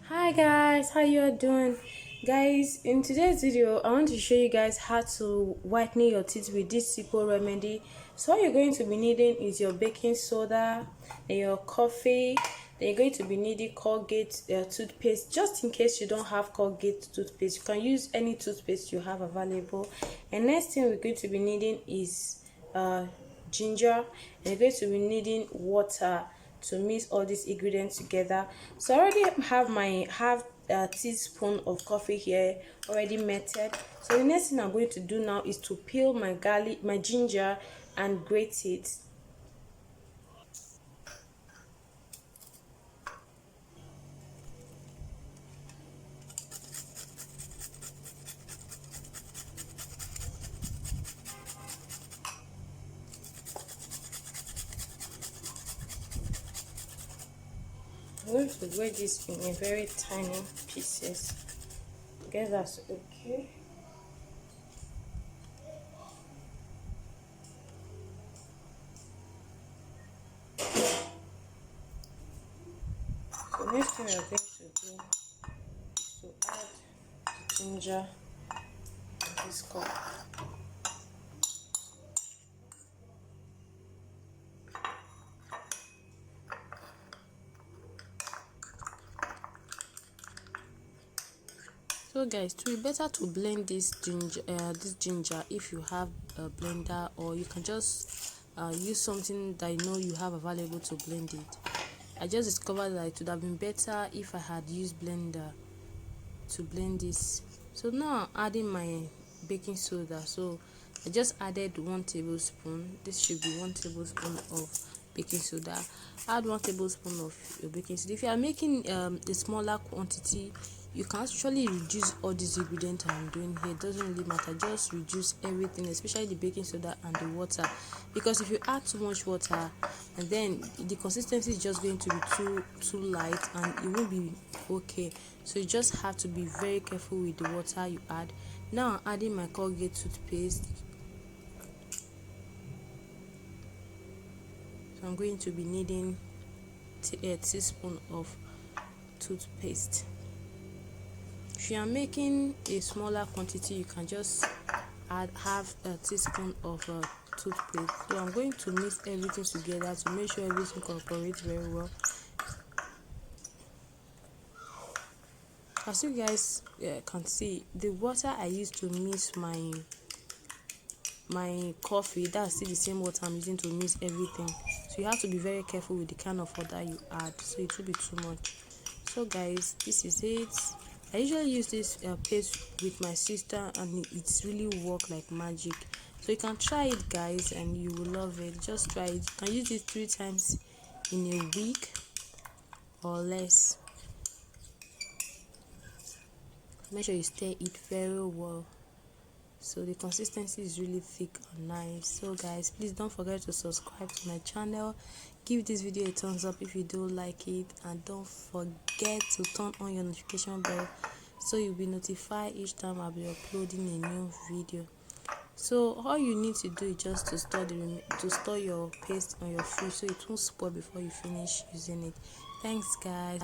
Hi guys, how you are doing? Guys, in today's video I want to show you guys how to whiten your teeth with this simple remedy. So what you're going to be needing is your baking soda and your coffee. Then you're going to be needing Colgate toothpaste. Just in case you don't have Colgate toothpaste, you can use any toothpaste you have available. And next thing we're going to be needing is ginger, and you're going to be needing water to mix all these ingredients together. So I already have my half teaspoon of coffee here already melted. So the next thing I'm going to do now is to peel my garlic, my ginger, and grate it. I'm going to grate this in a very tiny pieces. I guess that's okay. So next thing we're going to do is to add the ginger in this cup. So guys, to be better to blend this ginger if you have a blender, or you can just use something that you know you have available to blend it. I just discovered that it would have been better if I had used blender to blend this. So now I'm adding my baking soda. So I just added 1 tablespoon. This should be 1 tablespoon of baking soda. Add 1 tablespoon of your baking soda. If you are making a smaller quantity, you can actually reduce all these ingredients I'm doing here. It doesn't really matter, just reduce everything, especially the baking soda and the water, because if you add too much water, and then the consistency is just going to be too light and it won't be okay. So you just have to be very careful with the water you add. Now I'm adding my Colgate toothpaste. So I'm going to be needing a teaspoon of toothpaste. If you are making a smaller quantity, you can just add half a teaspoon of toothpaste. So I'm going to mix everything together to make sure everything cooperates very well. As you guys can see, the water I used to mix my coffee, that's still the same water I'm using to mix everything. So you have to be very careful with the kind of water you add, so it will be too much. So guys, this is it. I usually use this paste with my sister, and it's really work like magic. So you can try it guys, and you will love it. Just try it. You can use it 3 times in a week or less. Make sure you stir it very well, so the consistency is really thick and nice. So guys, please don't forget to subscribe to my channel, give this video a thumbs up if you do like it, and don't forget to turn on your notification bell so you'll be notified each time I'll be uploading a new video. So all you need to do is just to store your paste on your fridge so it won't spoil before you finish using it. Thanks guys.